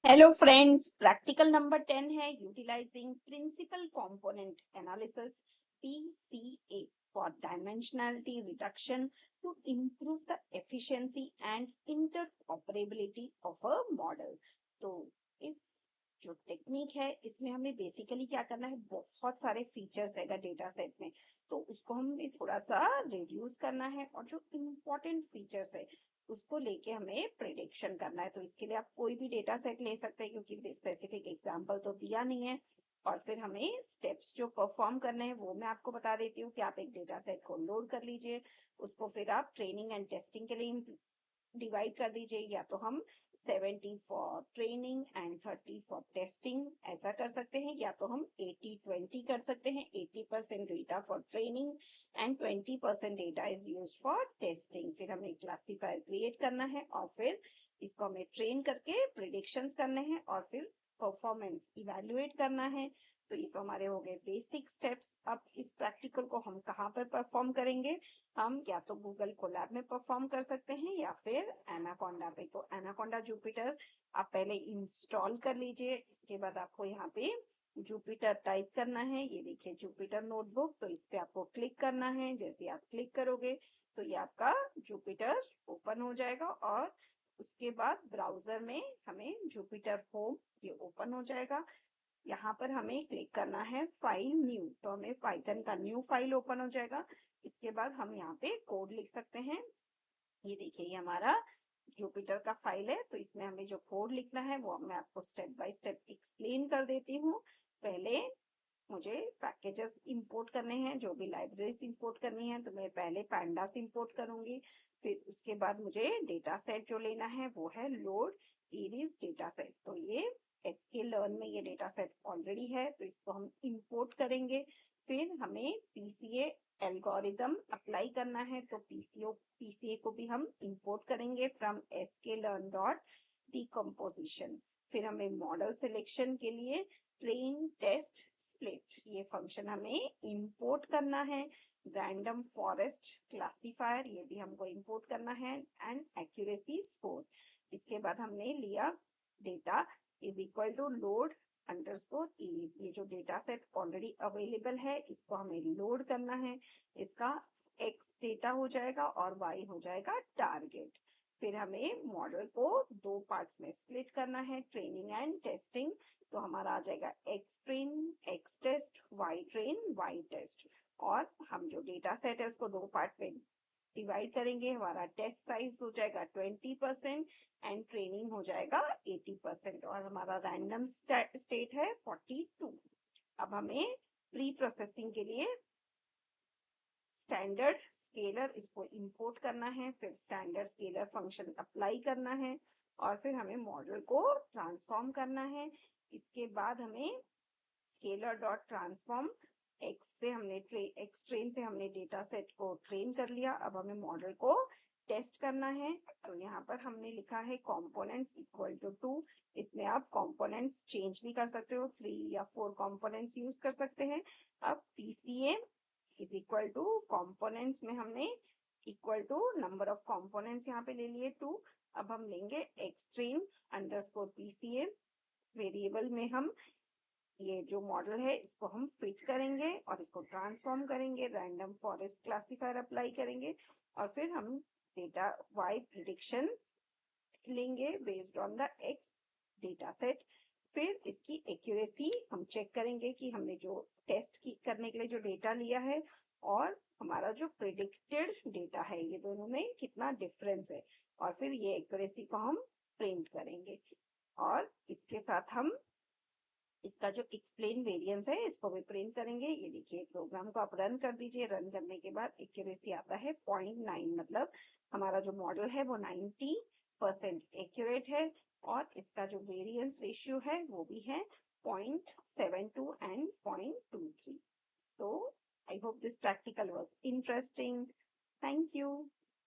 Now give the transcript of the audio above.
Hello friends, practical number 10 है utilizing principal component analysis PCA for dimensionality reduction to improve the efficiency and interoperability of a model. तो इस जो technique है इसमें हमें basically क्या करना है, बहुत सारे फीचर्स है डेटा सेट में, तो उसको हमें थोड़ा सा रिड्यूस करना है और जो इम्पोर्टेंट फीचर्स है उसको लेके हमें प्रिडिक्शन करना है। तो इसके लिए आप कोई भी डेटा सेट ले सकते हैं क्योंकि स्पेसिफिक एग्जांपल तो दिया नहीं है। और फिर हमें स्टेप्स जो परफॉर्म करने हैं वो मैं आपको बता देती हूँ कि आप एक डेटा सेट को लोड कर लीजिए, उसको फिर आप ट्रेनिंग एंड टेस्टिंग के लिए डिवाइड कर दीजिए, या तो हम 70 for training and 30 for testing ऐसा कर सकते हैं, या तो हम 80-20 कर सकते हैं। 80% data for training and 20% data is use for testing. फिर हमें क्लासिफायर क्रिएट करना है और फिर इसको हमें ट्रेन करके प्रिडिक्शंस करने हैं और फिर परफॉर्मेंस इवेल्युएट करना है। तो ये तो हमारे हो गए बेसिक स्टेप्स। अब इस प्रैक्टिकल को हम कहाँ पर परफॉर्म करेंगे? हम या तो गूगल कोलैब में परफॉर्म कर सकते हैं या फिर एनाकोंडा पे। तो एनाकोंडा जुपिटर आप पहले इंस्टॉल कर लीजिए। इसके बाद आपको यहाँ पे जुपिटर टाइप करना है। ये देखिए जुपिटर नोटबुक, तो इस पे आपको क्लिक करना है। जैसे आप क्लिक करोगे तो ये आपका जुपिटर ओपन हो जाएगा और उसके बाद ब्राउजर में हमें जुपिटर होम ये ओपन हो जाएगा। यहाँ पर हमें क्लिक करना है फाइल न्यू, तो हमें पाइथन का न्यू फाइल ओपन हो जाएगा। इसके बाद हम यहाँ पे कोड लिख सकते हैं। ये देखिए ये हमारा जुपिटर का फाइल है, तो इसमें हमें जो कोड लिखना है वो मैं आपको स्टेप बाय स्टेप एक्सप्लेन कर देती हूँ। पहले मुझे पैकेजेस इंपोर्ट करने हैं, जो भी लाइब्रेरीज इंपोर्ट करनी है, तो मैं पहले पैंडास इंपोर्ट करूंगी। फिर उसके बाद मुझे डेटा सेट जो लेना है वो है लोड इरिस डेटा सेट। तो ये एसके लर्न में ये डेटा सेट ऑलरेडी है, तो इसको हम इंपोर्ट करेंगे। फिर हमें पीसीए एल्गोरिदम अप्लाई करना है, तो पीसीए को भी हम इंपोर्ट करेंगे from sklearn dot decomposition. फिर हमें मॉडल सिलेक्शन के लिए ट्रेन टेस्ट स्प्लिट ये फंक्शन हमें इंपोर्ट करना है। रैंडम फॉरेस्ट क्लासिफायर ये भी हमको इंपोर्ट करना है एंड एक्यूरेसी स्कोर। इसके बाद हमने लिया data is equal to load underscore is. ये जो डेटा सेट ऑलरेडी अवेलेबल है इसको हमें लोड करना है। इसका एक्स डेटा हो जाएगा और वाई हो जाएगा टारगेट। फिर हमें मॉडल को दो पार्ट्स में स्प्लिट करना है, ट्रेनिंग एंड टेस्टिंग। तो हमारा आ जाएगा X train X test, Y train Y test. और हम जो डेटा सेट है उसको दो पार्ट में डिवाइड करेंगे। हमारा टेस्ट साइज हो जाएगा 20% एंड ट्रेनिंग हो जाएगा 80% और हमारा रैंडम स्टेट है 42। अब हमें प्री प्रोसेसिंग के लिए स्टैंडर्ड स्केलर इसको इंपोर्ट करना है, फिर स्टैंडर्ड स्केलर फंक्शन अप्लाई करना है और फिर हमें मॉडल को ट्रांसफॉर्म करना है। इसके बाद हमें स्केलर डॉट ट्रांसफॉर्म एक्स से हमने एक्स ट्रेन से हमने डेटा सेट को ट्रेन कर लिया। अब हमें मॉडल को टेस्ट करना है, तो यहाँ पर हमने लिखा है कंपोनेंट्स इक्वल टू 2। इसमें आप कंपोनेंट्स चेंज भी कर सकते हो, 3 या 4 कंपोनेंट्स यूज कर सकते हैं। अब PCA is equal to components में हमने equal to number of components यहाँ पे ले लिए 2। अब हम लेंगे एक्सट्रीम अंडरस्कोर पीसीए वेरिएबल में हम ये जो मॉडल है इसको हम फिट करेंगे और इसको ट्रांसफॉर्म करेंगे, रैंडम फॉरेस्ट क्लासिफायर अप्लाई करेंगे और फिर हम डेटा वाई प्रिडिक्शन लेंगे based on the x data set. फिर इसकी एक्यूरेसी हम चेक करेंगे कि हमने जो टेस्ट की करने के लिए जो डेटा लिया है और हमारा जो प्रिडिक्टेड डेटा है ये दोनों में कितना डिफरेंस है, और फिर ये एक्यूरेसी को हम प्रिंट करेंगे। और इसके साथ हम इसका जो एक्सप्लेन वेरिएंस है इसको भी प्रिंट करेंगे। ये देखिए प्रोग्राम को आप रन कर दीजिए। रन करने के बाद एक्यूरेसी आता है 0.9, मतलब हमारा जो मॉडल है वो 90% एक्यूरेट है और इसका जो वेरिएंस रेशियो है वो भी है 0.72 एंड 0.23। तो I hope this practical was interesting. Thank you.